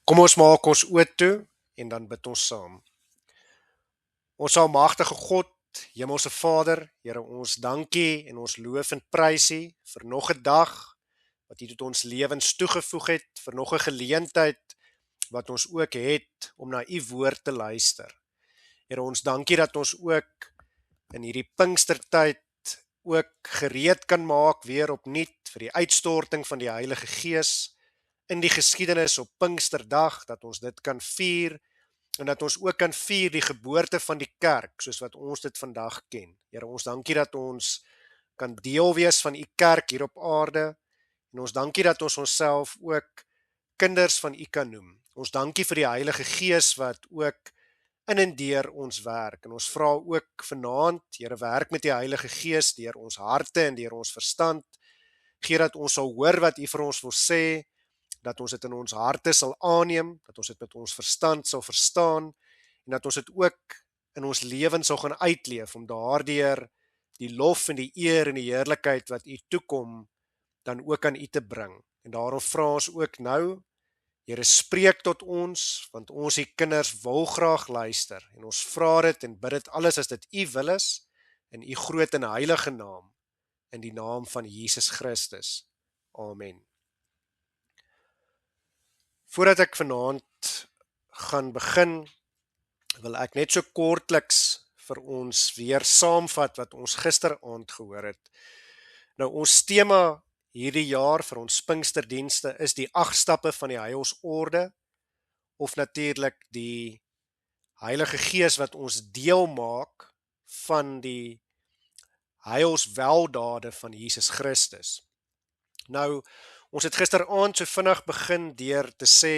Kom ons maak ons oë toe en dan bid ons saam. Ons almagtige God, Hemelse Vader, Here, ons dankie en ons loof en prys U vir nog 'n dag wat U tot ons lewens toegevoeg het, vir nog 'n geleentheid wat ons ook het om na U woord te luister. Here, ons dankie dat ons ook in hierdie Pinkstertyd ook gereed kan maak weer opnuut vir die uitstorting van die Heilige Gees in die geskiedenis op Pinksterdag, dat ons dit kan vier en dat ons ook kan vier die geboorte van die kerk, soos wat ons dit vandag ken. Here, ons dankie dat ons kan deel wees van U kerk hier op aarde, en ons dankie dat ons onsself ook kinders van U kan noem. Ons dankie vir die Heilige Gees wat ook in en deur ons werk, en ons vra ook vanaand, Here, werk met die Heilige Gees deur ons harte en deur ons verstand. Gee dat ons sal hoor wat U vir ons wil sê, dat ons dit in ons harte sal aanneem, dat ons dit met ons verstand sal verstaan, en dat ons dit ook in ons lewens sal gaan uitleef, om daardeur die lof en die eer en die heerlikheid wat U toekom, dan ook aan U te bring. En daarom vra ons ook nou, Here, spreek tot ons, want ons die kinders wil graag luister, en ons vra dit en bid dit alles as dit U wil is, in U groot en heilige naam, in die naam van Jesus Christus. Amen. Voordat ek vanaand gaan begin, wil ek net so kortliks vir ons weer saamvat wat ons gisteraand gehoor het. Nou, ons tema hierdie jaar vir ons Pinksterdienste is die 8 stappe van die Heilsorde, of natuurlik die Heilige Gees wat ons deel maak van die heilsweldade van Jesus Christus. Nou, ons het gisteraand so vinnig begin deur te sê,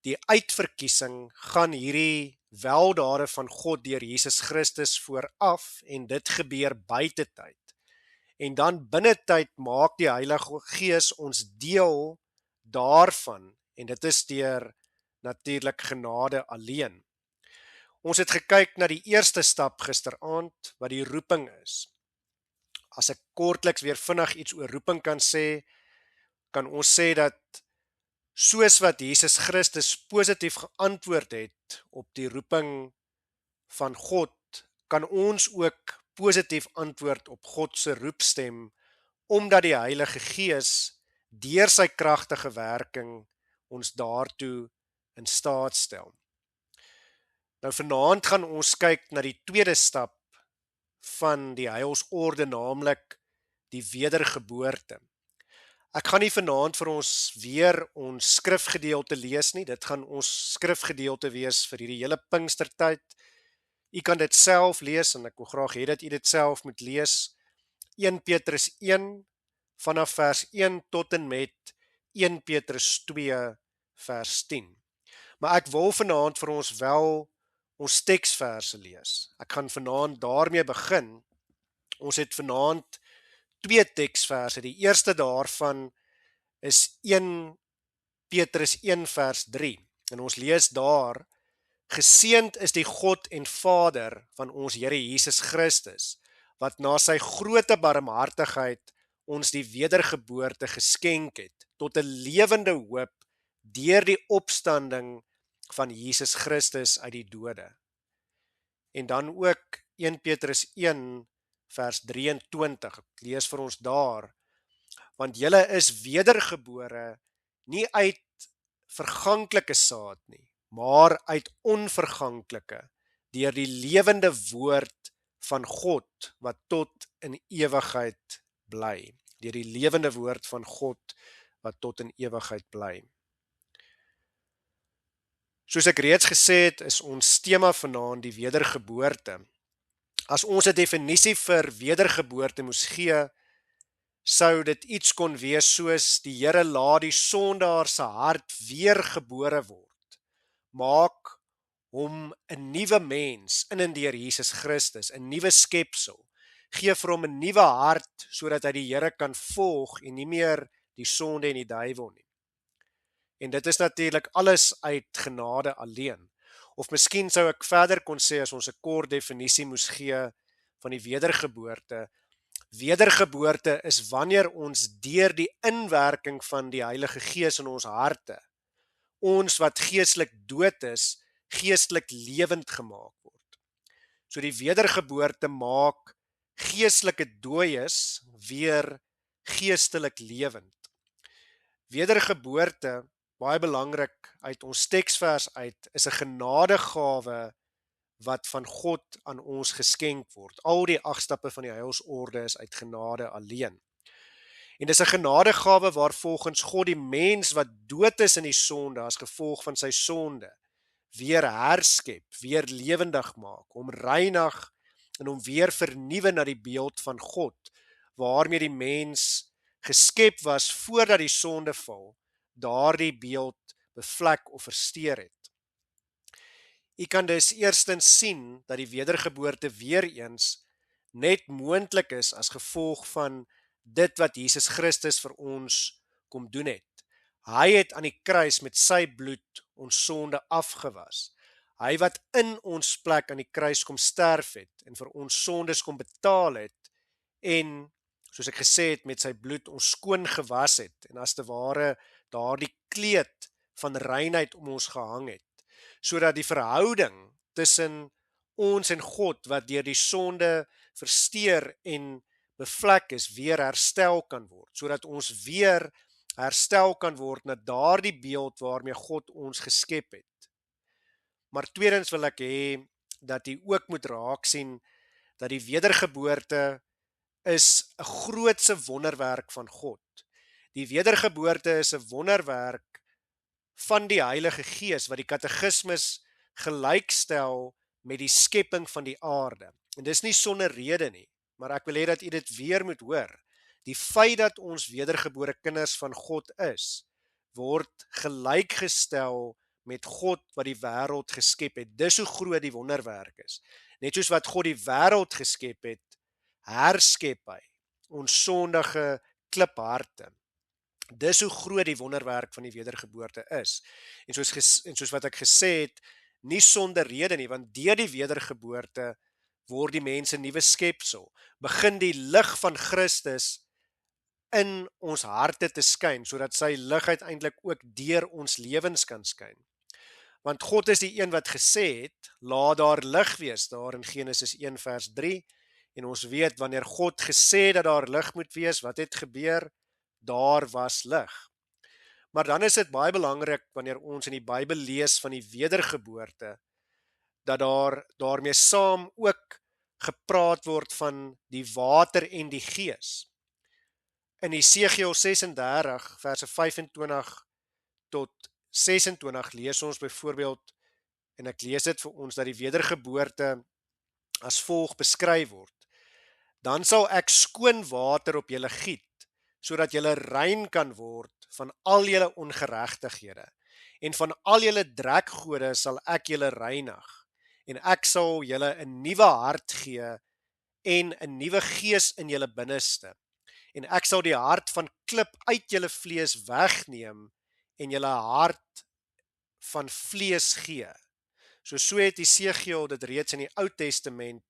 die uitverkiesing gaan hierdie weldade van God deur Jesus Christus vooraf, en dit gebeur buite tyd. En dan binne tyd maak die Heilige Gees ons deel daarvan, en dit is deur natuurlik genade alleen. Ons het gekyk na die eerste stap gisteraand, wat die roeping is. As ek kortliks weer vinnig iets oor roeping kan sê, kan ons sê dat soos wat Jesus Christus positief geantwoord het op die roeping van God, kan ons ook positief antwoord op God se roepstem, omdat die Heilige Gees deur sy kragtige werking ons daartoe in staat stel. Nou, vanaand gaan ons kyk na die tweede stap van die heilsorde, naamlik die wedergeboorte. Ek gaan nie vanaand vir ons weer ons skrifgedeelte lees nie, dit gaan ons skrifgedeelte wees vir hierdie hele Pinkstertyd. U kan dit self lees, en ek wil graag hê dat u dit self moet lees. 1 Petrus 1 vanaf vers 1 tot en met 1 Petrus 2 vers 10. Maar ek wil vanaand vir ons wel ons teksverse lees. Ek gaan vanaand daarmee begin. Ons het vanaand 2 teksverse. Die eerste daarvan is 1 Petrus 1 vers 3. En ons lees daar: Geseend is die God en Vader van ons Here Jesus Christus, wat na sy groote barmhartigheid ons die wedergeboorte geskenk het, tot 'n lewende hoop deur die opstanding van Jesus Christus uit die dode. En dan ook 1 Petrus 1 vers 23, ek lees vir ons daar: Want julle is wedergebore, nie uit verganklike saad nie, maar uit onverganklike, deur die lewende woord van God, wat tot in ewigheid bly. Deur die lewende woord van God, wat tot in ewigheid bly. Soos ek reeds gesê het, is ons tema vanaand die wedergeboorte. As ons 'n definisie vir wedergeboorte moes gee, sou dit iets kon wees soos: die Here laat die sondaar se hart weergebore word, maak hom 'n nuwe mens in en deur Jesus Christus, 'n nuwe skepsel, gee vir hom 'n nuwe hart, sodat hy die Here kan volg en nie meer die sonde en die duiwel nie. En dit is natuurlik alles uit genade alleen. Of miskien sou ek verder kon sê, as ons 'n kort definisie moes gee van die wedergeboorte: wedergeboorte is wanneer ons deur die inwerking van die Heilige Gees in ons harte ons wat geestelik dood is, geestelik lewend gemaak word. So die wedergeboorte maak geestelike dooies weer geestelik lewend. Wedergeboorte, baie belangrik uit ons teksvers uit, is 'n genadegawe wat van God aan ons geskenk word. Al die 8 stappe van die heilsorde is uit genade alleen. En dis 'n genadegawe waar volgens God die mens wat dood is in die sonde as gevolg van sy sonde, weer herskep, weer lewendig maak, hom reinig en hom weer vernuwe na die beeld van God, waarmee die mens geskep was voordat die sondeval daardie beeld bevlek of versteur het. U kan dus eerstens sien dat die wedergeboorte weer eens net moontlik is as gevolg van dit wat Jesus Christus vir ons kom doen het. Hy het aan die kruis met sy bloed ons sonde afgewas. Hy wat in ons plek aan die kruis kom sterf het en vir ons sondes kom betaal het en, soos ek gesê het, met sy bloed ons skoon gewas het en as te ware daardie kleed van reinheid om ons gehang het, sodat die verhouding tussen ons en God wat deur die sonde versteur en bevlek is, weer herstel kan word, sodat ons weer herstel kan word na daardie beeld waarmee God ons geskep het. Maar tweedens wil ek hê dat jy ook moet raak sien dat die wedergeboorte is 'n grootse wonderwerk van God. Die wedergeboorte is 'n wonderwerk van die Heilige Gees wat die katekismes gelykstel met die skepping van die aarde. En dis nie sonder rede nie, maar ek wil hê dat u dit weer moet hoor. Die feit dat ons wedergebore kinders van God is, word gelykgestel met God wat die wêreld geskep het. Dis hoe groot die wonderwerk is. Net soos wat God die wêreld geskep het, herskep hy ons sondige klipharte. Dis hoe groot die wonderwerk van die wedergeboorte is. En soos wat ek gesê het, nie sonder rede nie, want deur die wedergeboorte word die mens 'n nuwe skepsel. Begin die lig van Christus in ons harte te skyn, sodat sy lig uiteindelik ook deur ons lewens kan skyn. Want God is die een wat gesê het, laat daar lig wees, daar in Genesis 1 vers 3, en ons weet, wanneer God gesê dat daar lig moet wees, wat het gebeur? Daar was lig. Maar dan is dit baie belangrik, wanneer ons in die Bybel lees van die wedergeboorte, dat daarmee saam ook gepraat word van die water en die gees. In Esegiel 36 verse 25 tot 26 lees ons byvoorbeeld, en ek lees dit vir ons, dat die wedergeboorte as volg beskryf word. Dan sal ek skoon water op julle giet, sodat julle rein kan word van al julle ongeregtighede, en van al julle drekgode sal ek julle reinig, en ek sal julle 'n nuwe hart gee en 'n nuwe gees in julle binneste, en ek sal die hart van klip uit julle vlees wegneem en julle hart van vlees gee. So het Esegiel dit reeds in die Ou Testament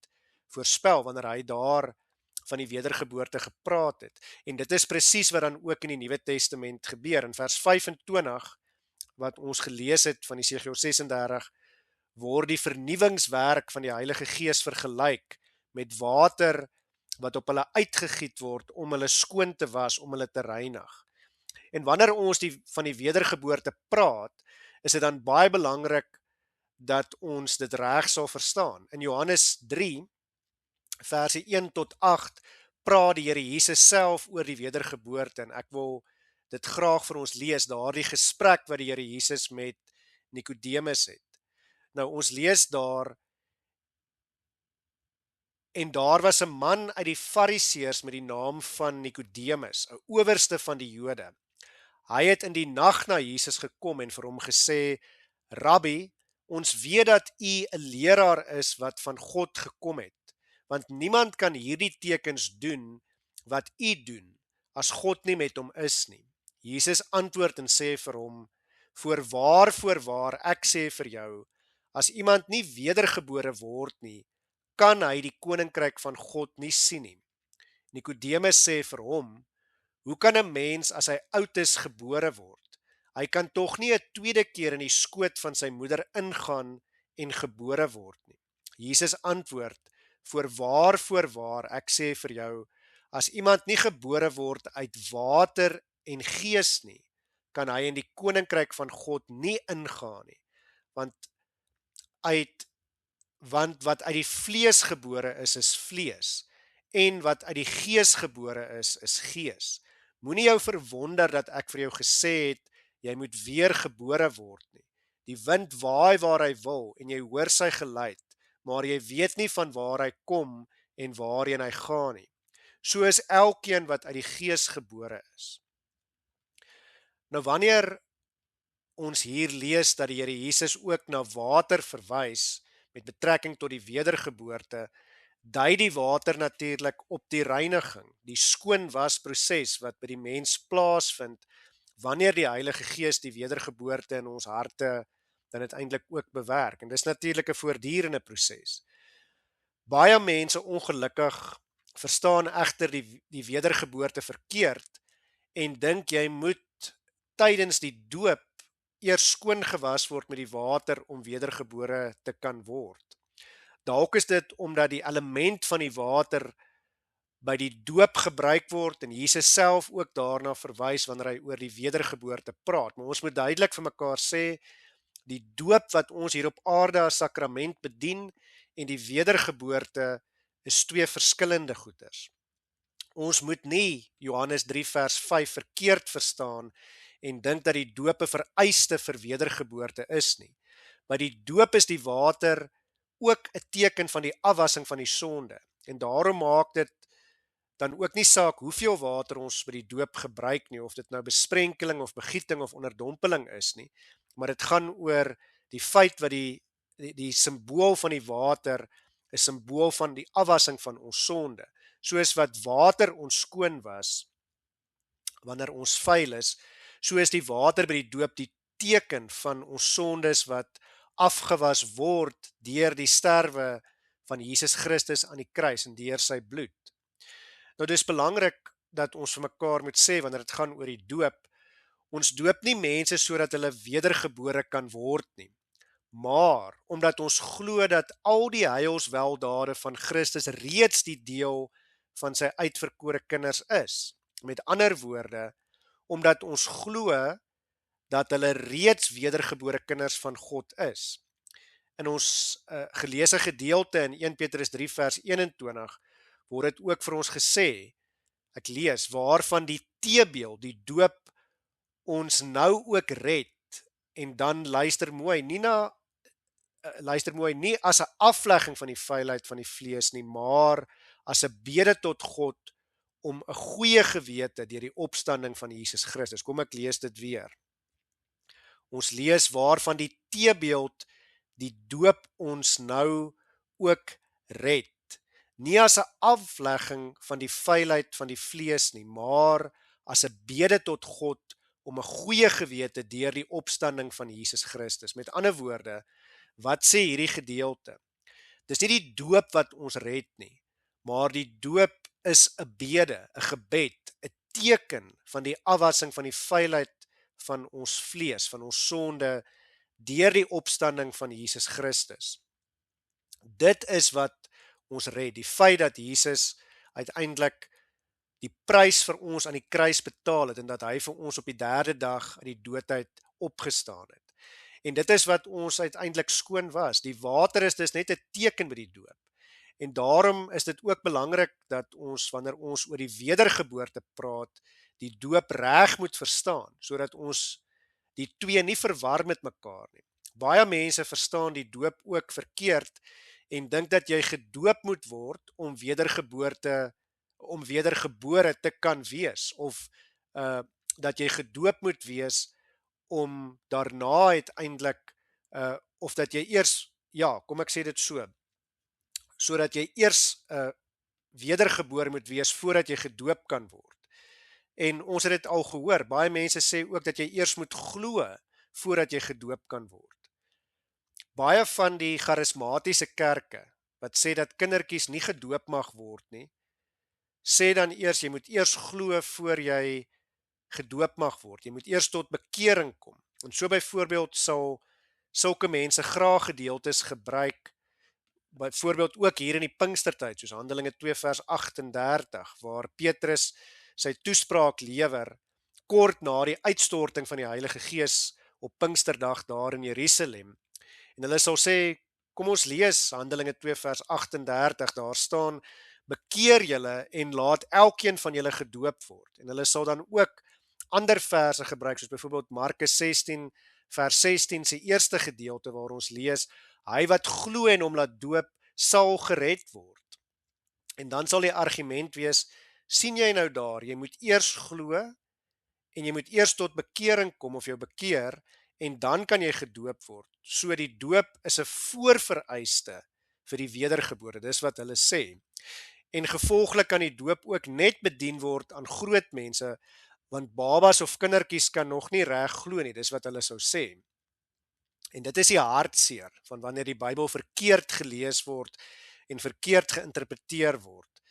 voorspel, wanneer hy daar van die wedergeboorte gepraat het. En dit is presies wat dan ook in die Nuwe Testament gebeur. In vers 25, wat ons gelees het van Esegiel 36, word die vernuwingswerk van die Heilige Gees vergelyk met water wat op hulle uitgegiet word om hulle skoon te was, om hulle te reinig. En wanneer ons van die wedergeboorte praat, is dit dan baie belangrik dat ons dit reg sal verstaan. In Johannes 3, verse 1 tot 8, praat die Here Jesus self oor die wedergeboorte, en ek wil dit graag vir ons lees, daardie gesprek wat die Here Jesus met Nikodemus het. Nou, ons lees daar, en daar was 'n man uit die Fariseërs met die naam van Nikodemus, 'n owerste van die Jode. Hy het in die nag na Jesus gekom en vir hom gesê, Rabbi, ons weet dat u 'n leraar is wat van God gekom het, want niemand kan hierdie tekens doen wat u doen, as God nie met hom is nie. Jesus antwoord en sê vir hom, voorwaar, ek sê vir jou, as iemand nie wedergebore word nie, kan hy die koninkryk van God nie sien nie. Nikodemus sê vir hom, hoe kan 'n mens as hy oud is gebore word? Hy kan tog nie 'n tweede keer in die skoot van sy moeder ingaan en gebore word nie. Jesus antwoord, voorwaar, ek sê vir jou, as iemand nie gebore word uit water en gees nie, kan hy in die koninkryk van God nie ingaan nie. Want uit want wat uit die vlees gebore is vlees, en wat uit die gees gebore is gees. Moenie jou verwonder dat ek vir jou gesê het, jy moet weer gebore word nie. Die wind waai waar hy wil, en jy hoor sy geluid, maar jy weet nie van waar hy kom en waarheen hy gaan nie. So is elkeen wat uit die gees gebore is. Nou wanneer ons hier lees dat die Here Jesus ook na water verwys, met betrekking tot die wedergeboorte, dui die water natuurlik op die reiniging, die skoonwasproses wat by die mens plaasvind, wanneer die Heilige Gees die wedergeboorte in ons harte dan uiteindelik ook bewerk. En dis natuurlik 'n voortdurende proses. Baie mense ongelukkig verstaan egter die wedergeboorte verkeerd en dink jy moet tydens die doop eers skoon gewas word met die water om wedergebore te kan word. Dalk is dit omdat die element van die water by die doop gebruik word en Jesus self ook daarna verwys wanneer hy oor die wedergeboorte praat. Maar ons moet duidelik vir mekaar sê, die doop wat ons hier op aarde as sakrament bedien en die wedergeboorte is twee verskillende goeders. Ons moet nie Johannes 3 vers 5 verkeerd verstaan en dink dat die doop 'n vereiste vir wedergeboorte is nie. By die doop is die water ook 'n teken van die afwassing van die sonde. En daarom maak dit dan ook nie saak hoeveel water ons by die doop gebruik nie, of dit nou besprenkeling of begieting of onderdompeling is nie, maar dit gaan oor die feit wat die simbool van die water is simbool van die afwassing van ons sonde. Soos wat water ons skoon was wanneer ons vuil is, so is die water by die doop die teken van ons sondes wat afgewas word deur die sterwe van Jesus Christus aan die kruis en deur sy bloed. Nou dis belangrik dat ons vir mekaar moet sê wanneer dit gaan oor die doop, ons doop nie mense sodat hulle wedergebore kan word nie, maar omdat ons glo dat al die heilsweldade van Christus reeds die deel van sy uitverkore kinders is. Met ander woorde, omdat ons glo dat hulle reeds wedergebore kinders van God is. In ons geleesde gedeelte in 1 Petrus 3 vers 21 word dit ook vir ons gesê, ek lees, waarvan die teebeeld, die doop ons nou ook red, en dan luister mooi, nie as 'n aflegging van die vuilheid van die vlees nie, maar as 'n bede tot God om 'n goeie gewete deur die opstanding van Jesus Christus. Kom ek lees dit weer. Ons lees waarvan die teebeeld die doop ons nou ook red. Nie as 'n aflegging van die vuilheid van die vlees nie, maar as 'n bede tot God om 'n goeie gewete deur die opstanding van Jesus Christus. Met ander woorde, wat sê hierdie gedeelte? Dis nie die doop wat ons red nie, maar die doop is 'n bede, 'n gebed, 'n teken van die afwassing van die vuilheid van ons vlees, van ons sonde, deur die opstanding van Jesus Christus. Dit is wat ons red, die feit dat Jesus uiteindelik die prys vir ons aan die kruis betaal het en dat hy vir ons op die derde dag uit die doodheid opgestaan het. En dit is wat ons uiteindelik skoon was. Die water is dus net 'n teken by die doop. En daarom is dit ook belangrik dat ons, wanneer ons oor die wedergeboorte praat, die doop reg moet verstaan, sodat ons die twee nie verwar met mekaar nie. Baie mense verstaan die doop ook verkeerd en dink dat jy gedoop moet word om wedergebore te kan wees, of dat jy gedoop moet wees om daarna uiteindelik, of dat jy eers, kom ek sê dit so dat jy eers wedergebore moet wees voordat jy gedoop kan word. En ons het dit al gehoor, baie mense sê ook dat jy eers moet glo voordat jy gedoop kan word. Baie van die charismatiese kerke wat sê dat kindertjies nie gedoop mag word nie, sê dan eers jy moet eers glo voor jy gedoop mag word. Jy moet eers tot bekering kom. En so byvoorbeeld sal sulke mense graag gedeeltes gebruik, byvoorbeeld ook hier in die Pinkstertyd, soos Handelinge 2 vers 38, waar Petrus sy toespraak lewer, kort na die uitstorting van die Heilige Gees op Pinksterdag daar in Jerusalem. En hulle sal sê, kom ons lees Handelinge 2 vers 38, daar staan, bekeer julle en laat elkeen van julle gedoop word. En hulle sal dan ook ander verse gebruik, soos byvoorbeeld Markus 16 vers 16 se eerste gedeelte waar ons lees, hy wat glo en hom laat doop, sal gered word. En dan sal die argument wees, sien jy nou daar, jy moet eers glo en jy moet eers tot bekering kom of jou bekeer en dan kan jy gedoop word. So die doop is 'n voorvereiste vir die wedergebore, dis wat hulle sê. En gevolglik kan die doop ook net bedien word aan groot mense, want babas of kindertjies kan nog nie reg glo nie, dis wat hulle sou sê. En dit is die hartseer van wanneer die Bybel verkeerd gelees word en verkeerd geïnterpreteer word.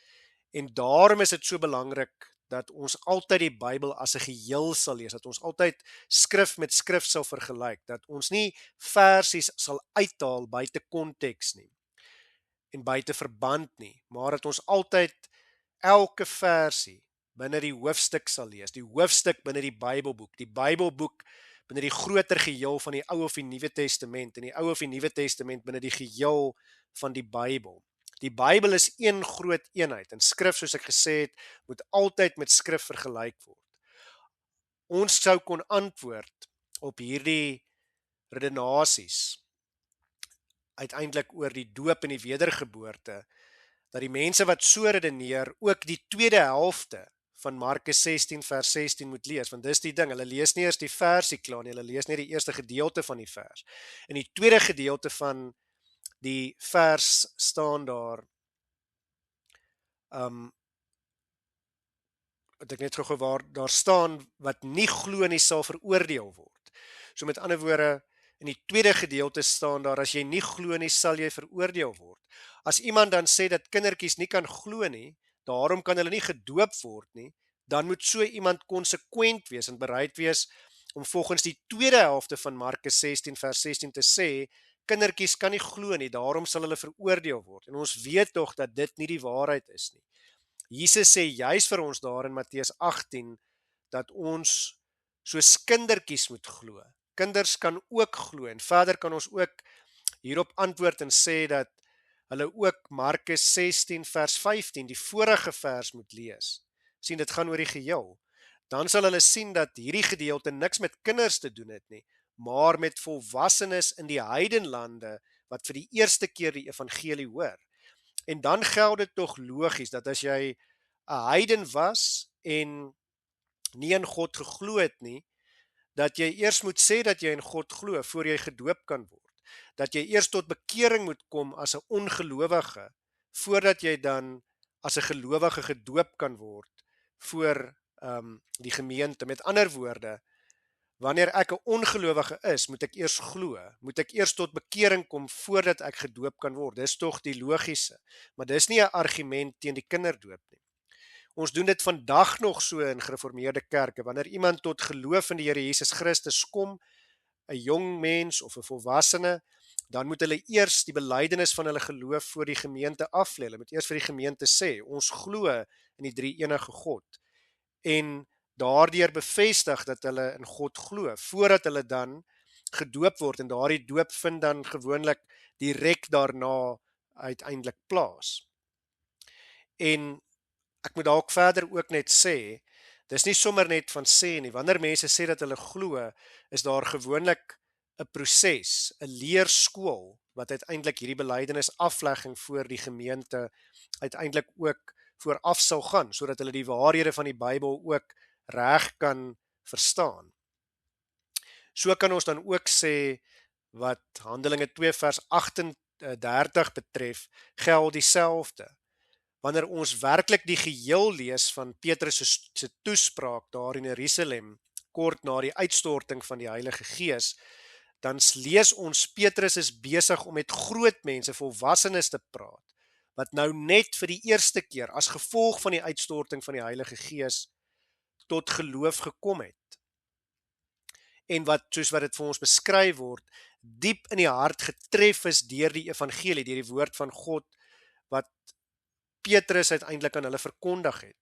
En daarom is dit so belangrik dat ons altyd die Bybel as 'n geheel sal lees, dat ons altyd skrif met skrif sal vergelyk, dat ons nie versies sal uithaal buite konteks nie en buite verband nie, maar dat ons altyd elke versie binne die hoofstuk sal lees, die hoofstuk binne die Bybelboek binne die groter geheel van die Ou of die Nuwe Testament en die Ou of die Nuwe Testament binne die geheel van die Bybel. Die Bybel is een groot eenheid en skrif, soos ek gesê het, moet altyd met skrif vergelyk word. Ons sou kon antwoord op hierdie redenasies uiteindelik oor die doop en die wedergeboorte, dat die mense wat so redeneer ook die tweede helfte van Markus 16 vers 16 moet lees, want dis die ding, hulle lees nie eers die versie klaar nie, hulle lees net die eerste gedeelte van die vers. In die tweede gedeelte van die vers staan daar, wat ek net gou waar, daar staan, wat nie glo nie sal veroordeel word. So met ander woorde, in die tweede gedeelte staan daar, as jy nie glo nie, sal jy veroordeel word. As iemand dan sê dat kindertjies nie kan glo nie, daarom kan hulle nie gedoop word nie, dan moet so iemand konsekwent wees en bereid wees om volgens die tweede helfte van Markus 16 vers 16 te sê, kindertjies kan nie glo nie, daarom sal hulle veroordeel word. En ons weet tog dat dit nie die waarheid is nie. Jesus sê juis vir ons daar in Matteus 18, dat ons soos kindertjies moet glo. Kinders kan ook glo en verder kan ons ook hierop antwoord en sê dat hulle ook Markus 16 vers 15, die vorige vers moet lees. Sien, dit gaan oor die geheel. Dan sal hulle sien dat hierdie gedeelte niks met kinders te doen het nie, maar met volwassenes in die heidenlande wat vir die eerste keer die evangelie hoor. En dan geld dit tog logies dat as jy 'n heiden was en nie in God geglo het nie, dat jy eers moet sê dat jy in God glo voor jy gedoop kan word. Dat jy eers tot bekering moet kom as 'n ongelowige voordat jy dan as 'n gelowige gedoop kan word voor die gemeente. Met ander woorde, wanneer ek 'n ongelowige is, moet ek eers glo, moet ek eers tot bekering kom voordat ek gedoop kan word. Dis tog die logiese, maar dis nie 'n argument teen die kinderdoop nie. Ons doen dit vandag nog so in gereformeerde kerke, wanneer iemand tot geloof in die Here Jesus Christus kom, 'n jong mens of 'n volwassene, dan moet hulle eers die belydenis van hulle geloof voor die gemeente aflê. Hulle moet eers vir die gemeente sê, ons glo in die drie enige God. En daardeur bevestig dat hulle in God glo, voordat hulle dan gedoop word, en daardie doop vind dan gewoonlik direk daarna uiteindelik plaas. En ek moet dalk verder ook net sê, dis nie sommer net van sê nie, wanneer mense sê dat hulle glo, is daar gewoonlik 'n proses, 'n leerskool, wat uiteindelik hierdie belydenis aflegging voor die gemeente uiteindelik ook vooraf sal gaan, sodat hulle die waarhede van die Bybel ook reg kan verstaan. So kan ons dan ook sê, wat Handelinge 2 vers 38 betref, geld dieselfde. Wanneer ons werklik die geheel lees van Petrus se toespraak daar in Jerusalem, kort na die uitstorting van die Heilige Gees, dan lees ons Petrus is besig om met groot mense, volwassenes te praat, wat nou net vir die eerste keer, as gevolg van die uitstorting van die Heilige Gees, tot geloof gekom het. En wat, soos wat dit vir ons beskryf word, diep in die hart getref is deur die evangelie, deur die woord van God, wat Petrus uiteindelik aan hulle verkondig het.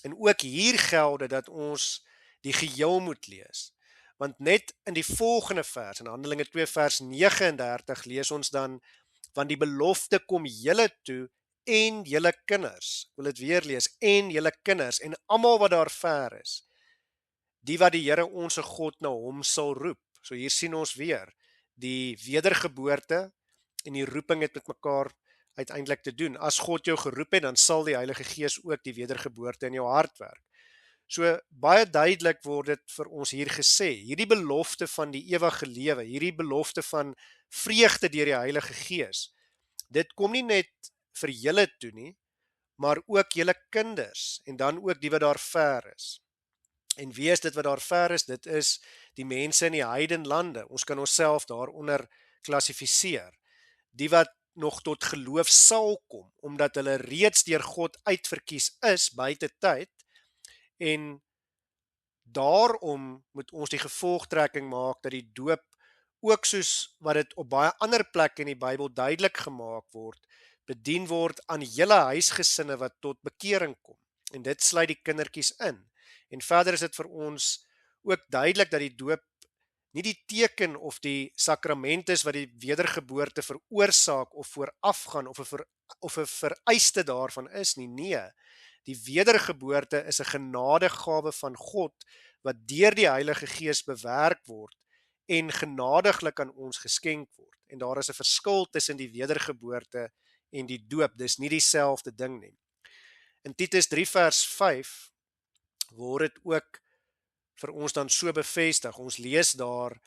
En ook hier geld dit dat ons die geheel moet lees. Want net in die volgende vers, in Handelinge 2 vers 39, lees ons dan, want die belofte kom julle toe en julle kinders. Ek wil dit weer lees, en julle kinders, en almal wat daar ver is, die wat die Here onse God na hom sal roep. So hier sien ons weer, die wedergeboorte en die roeping het met mekaar uiteindelik te doen. As God jou geroep het, dan sal die Heilige Gees ook die wedergeboorte in jou hart werk. So baie duidelik word dit vir ons hier gesê, hierdie belofte van die ewige lewe, hierdie belofte van vreugde deur die Heilige Gees, dit kom nie net vir julle toe nie, maar ook julle kinders, en dan ook die wat daar ver is. En wie is dit wat daar ver is? Dit is die mense in die heidenlande. Ons kan onsself daaronder klassifiseer. Die wat nog tot geloof sal kom, omdat hulle reeds deur God uitverkies is buite tyd, en daarom moet ons die gevolgtrekking maak dat die doop ook soos wat dit op baie ander plekke in die Bybel duidelik gemaak word, bedien word aan hele huisgesinne wat tot bekering kom. En dit sluit die kindertjies in. En verder is dit vir ons ook duidelik dat die doop nie die teken of die sakrament is wat die wedergeboorte veroorsaak of voorafgaan of 'n vereiste daarvan is nie. Nee, die wedergeboorte is 'n genadegawe van God wat deur die Heilige Gees bewerk word en genadiglik aan ons geskenk word. En daar is 'n verskil tussen die wedergeboorte en die doop. Dis nie dieselfde ding nie. In Titus 3 vers 5 word dit ook vir ons dan so bevestig. Ons lees daar,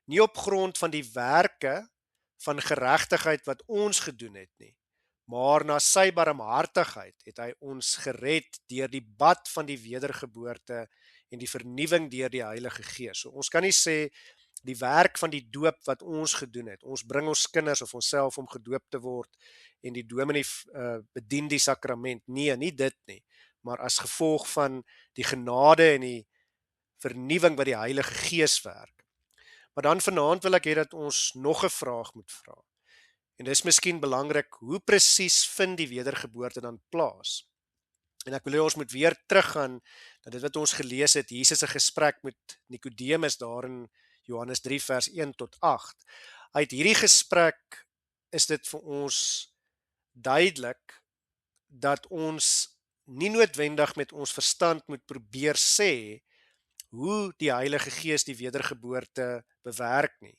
nie op grond van die werke van geregtigheid wat ons gedoen het nie, maar na sy barmhartigheid het hy ons gered deur die bad van die wedergeboorte en die vernuwing deur die Heilige Gees. So ons kan nie sê die werk van die doop wat ons gedoen het, ons bring ons kinders of onsself om gedoop te word en die dominee bedien die sakrament. Nee, nie dit nie, maar as gevolg van die genade en die vernuwing wat die Heilige Gees werk. Maar dan vanaand wil ek hê dat ons nog 'n vraag moet vra. En dis miskien belangrik, hoe presies vind die wedergeboorte dan plaas? En ek wil hê ons moet weer teruggaan na dit wat ons gelees het, Jesus se gesprek met Nikodemus daar in Johannes 3 vers 1 tot 8. Uit hierdie gesprek is dit vir ons duidelik dat ons nie noodwendig met ons verstand moet probeer sê hoe die Heilige Gees die wedergeboorte bewerk nie.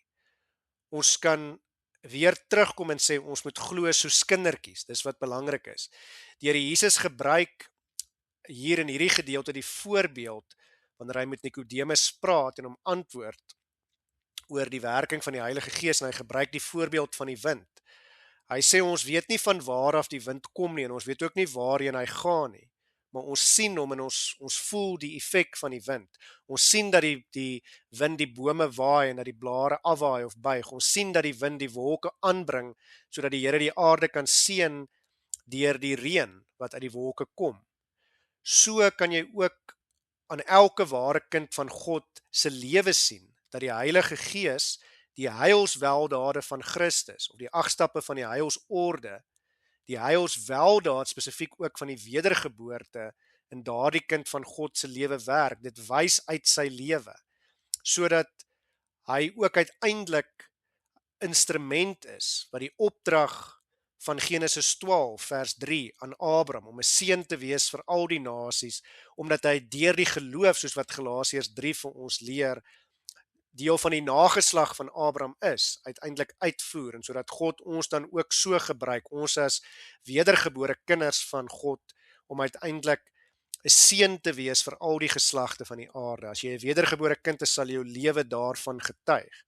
Ons kan weer terugkom en sê ons moet glo soos kindertjies, dis wat belangrik is. Die Here Jesus gebruik hier in hierdie gedeelte die voorbeeld wanneer hy met Nikodemus praat en hom antwoord oor die werking van die Heilige Gees, en hy gebruik die voorbeeld van die wind. Hy sê ons weet nie van waar af die wind kom nie en ons weet ook nie waarheen hy gaan nie. Maar ons sien hom en ons voel die effek van die wind. Ons sien dat die wind die bome waai en dat die blare afwaai of buig. Ons sien dat die wind die wolke aanbring sodat die Here die aarde kan seën deur die reën wat uit die wolke kom. So kan jy ook aan elke ware kind van God se lewe sien dat die Heilige Gees die heilsweldade van Christus of die 8 stappe van die heilsorde, die heilsweldaad spesifiek ook van die wedergeboorte in daardie kind van God se lewe werk. Dit wys uit sy lewe, sodat hy ook uiteindelik instrument is wat die opdrag van Genesis 12 vers 3 aan Abraham om 'n seën te wees vir al die nasies, omdat hy deur die geloof, soos wat Galasiërs 3 vir ons leer, deel van die nageslag van Abraham is, uiteindelik uitvoer, en sodat God ons dan ook so gebruik, ons as wedergebore kinders van God, om uiteindelik 'n seën te wees vir al die geslagte van die aarde. As jy 'n wedergebore kind is, sal jou lewe daarvan getuig.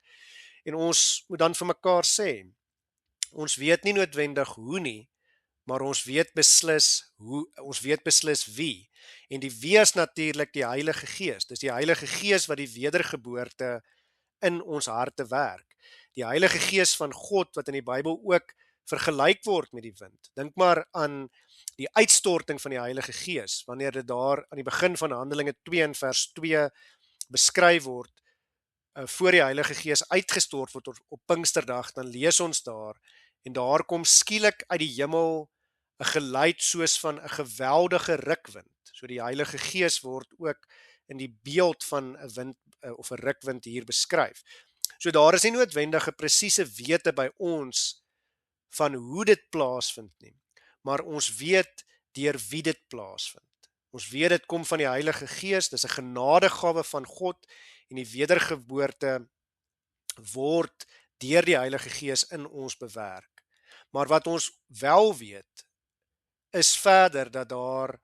En ons moet dan vir mekaar sê, ons weet nie noodwendig hoe nie, maar ons weet beslis wie. En die wie is natuurlik die Heilige Gees. Dis die Heilige Gees wat die wedergeboorte in ons harte werk. Die Heilige Gees van God wat in die Bybel ook vergelyk word met die wind. Dink maar aan die uitstorting van die Heilige Gees, wanneer dit daar aan die begin van Handelinge 2 in vers 2 beskryf word, voor die Heilige Gees uitgestort word op Pinksterdag, dan lees ons daar, en daar kom skielik uit die hemel 'n geluid soos van 'n geweldige rukwind. So die Heilige Gees word ook in die beeld van 'n wind of 'n rukwind hier beskryf. So daar is nie noodwendige presiese wete by ons van hoe dit plaasvind nie, maar ons weet deur wie dit plaasvind. Ons weet dit kom van die Heilige Gees, dis 'n genadegawe van God en die wedergeboorte word deur die Heilige Gees in ons bewerk. Maar wat ons wel weet, is verder dat daar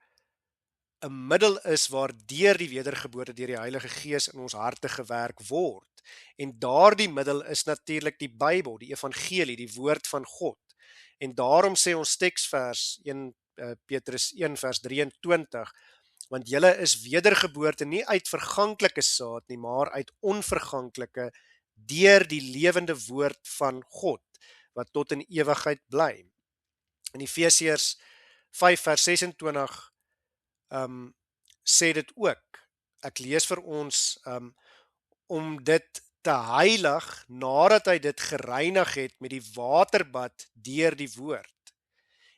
'n middel is waardeur die wedergeboorte deur die Heilige Gees in ons harte gewerk word. En daardie middel is natuurlik die Bybel, die evangelie, die woord van God. En daarom sê ons teksvers 1 Petrus 1 vers 23, want julle is wedergeboorte nie uit verganklike saad nie, maar uit onverganklike deur die lewende woord van God, wat tot in ewigheid bly. In Efesiërs 5 vers 26 sê dit ook. Ek lees vir ons, om dit te heilig, nadat hy dit gereinig het met die waterbad deur die woord.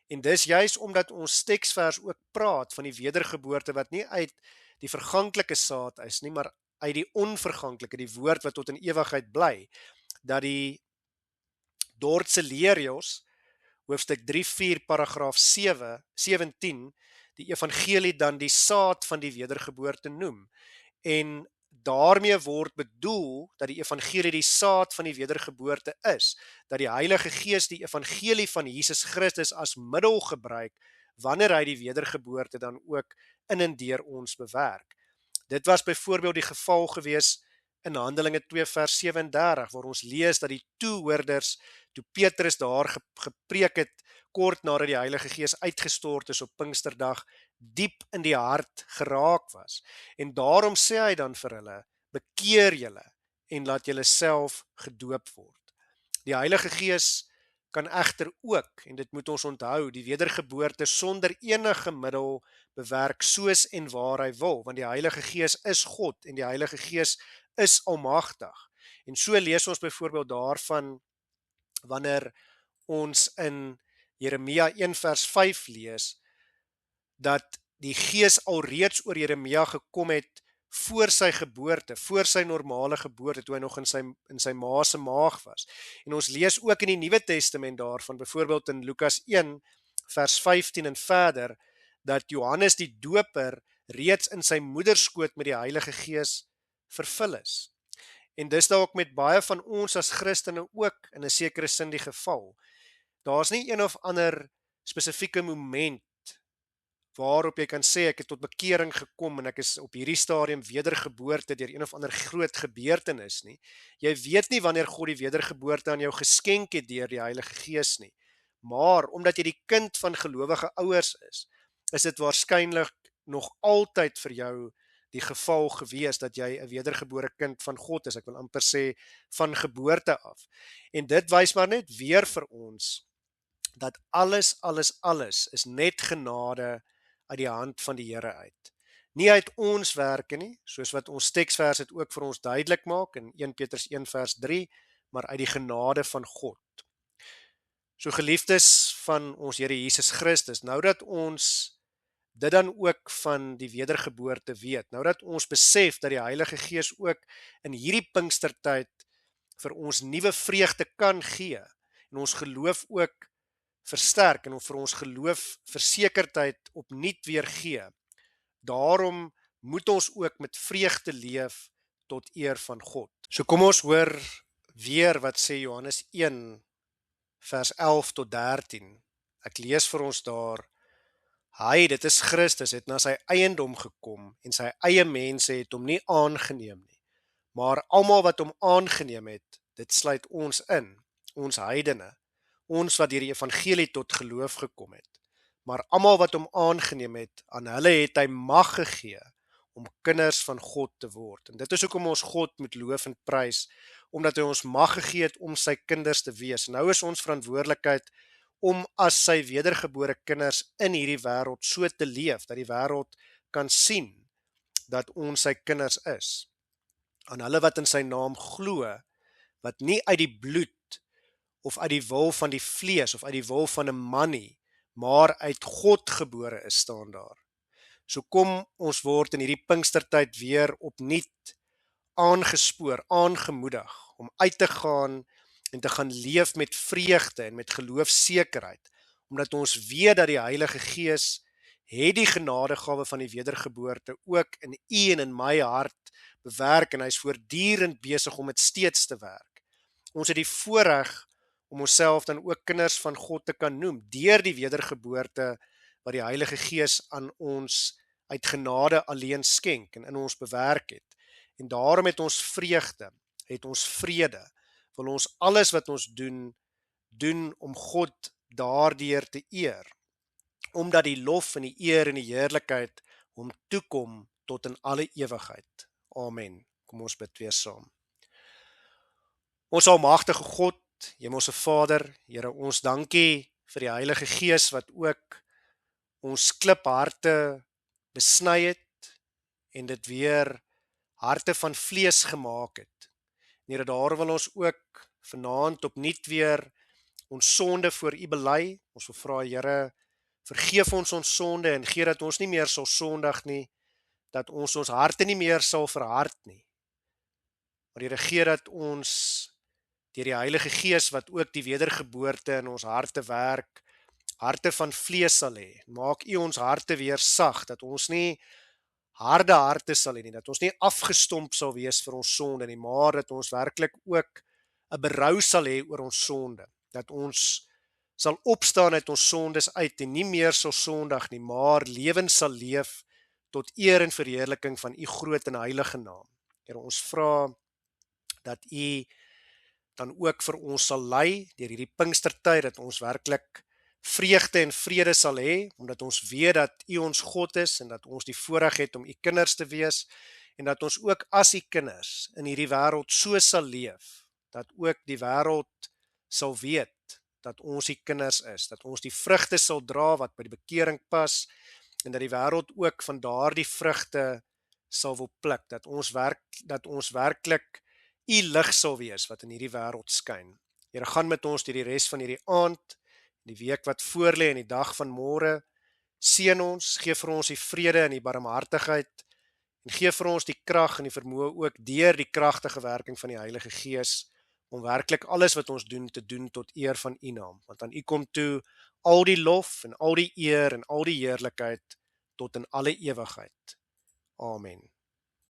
En dis juis omdat ons teksvers ook praat van die wedergeboorte wat nie uit die verganklike saad is nie, maar uit die onverganklike, die woord wat tot in ewigheid bly, dat die Dordtse Leerjos, hoofstuk 3:4 paragraaf 17, die evangelie dan die saad van die wedergeboorte noem. En daarmee word bedoel dat die evangelie die saad van die wedergeboorte is, dat die Heilige Gees die evangelie van Jesus Christus as middel gebruik, wanneer hy die wedergeboorte dan ook in en deur ons bewerk. Dit was byvoorbeeld die geval gewees in Handelinge 2 vers 37, waar ons lees dat die toehoorders, toe Petrus daar gepreek het, kort nadat die Heilige Gees uitgestort is op Pinksterdag, diep in die hart geraak was. En daarom sê hy dan vir hulle, bekeer julle en laat julle self gedoop word. Die Heilige Gees kan egter ook, en dit moet ons onthou, die wedergeboorte sonder enige middel bewerk soos en waar hy wil, want die Heilige Gees is God en die Heilige Gees is almagtig. En so lees ons byvoorbeeld daarvan wanneer ons in Jeremia 1 vers 5 lees, dat die Gees alreeds oor Jeremia gekom het voor sy geboorte, voor sy normale geboorte, toe hy nog in sy ma se maag was. En ons lees ook in die Nuwe Testament daarvan, byvoorbeeld in Lukas 1 vers 15 en verder, dat Johannes die Doper reeds in sy moederskoot met die Heilige Gees vervul is. En dis dalk met baie van ons as Christene ook in 'n sekere sin die geval. Daar's nie een of ander spesifieke moment waarop jy kan sê ek het tot bekering gekom en ek is op hierdie stadium wedergeboorte deur een of ander groot gebeurtenis nie. Jy weet nie wanneer God die wedergeboorte aan jou geskenk het deur die Heilige Gees nie. Maar omdat jy die kind van gelowige ouers is dit waarskynlik nog altyd vir jou die geval gewees dat jy 'n wedergebore kind van God is. Ek wil amper sê van geboorte af. En dit wys maar net weer vir ons dat alles is net genade uit die hand van die Here uit. Nie uit ons werke nie, soos wat ons teksvers dit ook vir ons duidelik maak in 1 Petrus 1 vers 3, maar uit die genade van God. So geliefdes van ons Here Jesus Christus, nou dat ons dit dan ook van die wedergeboorte weet, nou dat ons besef dat die Heilige Gees ook in hierdie Pinkstertyd vir ons nuwe vreugde kan gee, en ons geloof ook versterk en vir ons geloof versekerdheid opnuut weer gee. Daarom moet ons ook met vreugde leef tot eer van God. So kom ons hoor weer wat sê Johannes 1 vers 11 tot 13. Ek lees vir ons daar: Hy, dit is Christus, het na sy eiendom gekom en sy eie mense het hom nie aangeneem nie. Maar almal wat hom aangeneem het, dit sluit ons in, ons heidene, ons wat deur die evangelie tot geloof gekom het. Maar almal wat hom aangeneem het, aan hulle het hy mag gegee om kinders van God te word. En dit is hoekom ons God moet loof en prys, omdat hy ons mag gegee het om sy kinders te wees. Nou is ons verantwoordelikheid om as sy wedergebore kinders in hierdie wêreld so te leef, dat die wêreld kan sien dat ons sy kinders is. Aan hulle wat in sy naam glo, wat nie uit die bloed of uit die wil van die vlees of uit die wil van 'n man nie, maar uit God gebore is, staan daar. So kom ons word in hierdie Pinkstertyd weer opnuut aangespoor, aangemoedig om uit te gaan en te gaan leef met vreugde en met geloofsekerheid, omdat ons weet dat die Heilige Gees het die genadegawe van die wedergeboorte ook in u en in my hart bewerk en hy is voortdurend besig om dit steeds te werk. Ons het die voorreg om onsself dan ook kinders van God te kan noem, deur die wedergeboorte wat die Heilige Gees aan ons uit genade alleen skenk en in ons bewerk het. En daarom het ons vreugde, het ons vrede, wil ons alles wat ons doen om God daardeur te eer, omdat die lof en die eer en die heerlikheid hom toekom tot in alle ewigheid. Amen. Kom ons bid weer saam. Ons almagtige God, Hemelse Vader, Here, ons dankie vir die Heilige Gees wat ook ons klipharte besny het en dit weer harte van vlees gemaak het. Here, daar wil ons ook vanaand opnuut weer ons sonde voor U bely. Ons wil vra, Here, vergeef ons sonde en gee dat ons nie meer sal sondig nie, dat ons harte nie meer sal verhard nie. Maar Here, gee dat ons deur die Heilige Gees wat ook die wedergeboorte in ons harte werk, harte van vlees sal hê. Maak U ons harte weer sag, dat ons nie harde harte sal hê nie, dat ons nie afgestomp sal wees vir ons sonde nie, maar dat ons werklik ook 'n berou sal hê oor ons sonde, dat ons sal opstaan uit ons sondes uit en nie meer sal sondig nie, maar lewens sal leef tot eer en verheerliking van U groot en heilige naam. Here, ons vra dat U dan ook vir ons sal lei deur hierdie Pinkstertyd, dat ons werklik vreugde en vrede sal hê, omdat ons weet dat U ons God is en dat ons die voorreg het om U kinders te wees en dat ons ook as U kinders in hierdie wêreld so sal leef, dat ook die wêreld sal weet dat ons U kinders is, dat ons die vrugte sal dra wat by die bekering pas en dat die wêreld ook van daardie vrugte sal wil pluk, dat ons werklik U lig sal wees wat in hierdie wêreld skyn. Here, gaan met ons deur die res van hierdie aand, die week wat voorlê en die dag van môre. Seën ons, gee vir ons die vrede en die barmhartigheid en gee vir ons die krag en die vermoë ook deur die kragtige werking van die Heilige Gees om werklik alles wat ons doen te doen tot eer van U naam. Want aan U kom toe al die lof en al die eer en al die heerlikheid tot in alle ewigheid. Amen.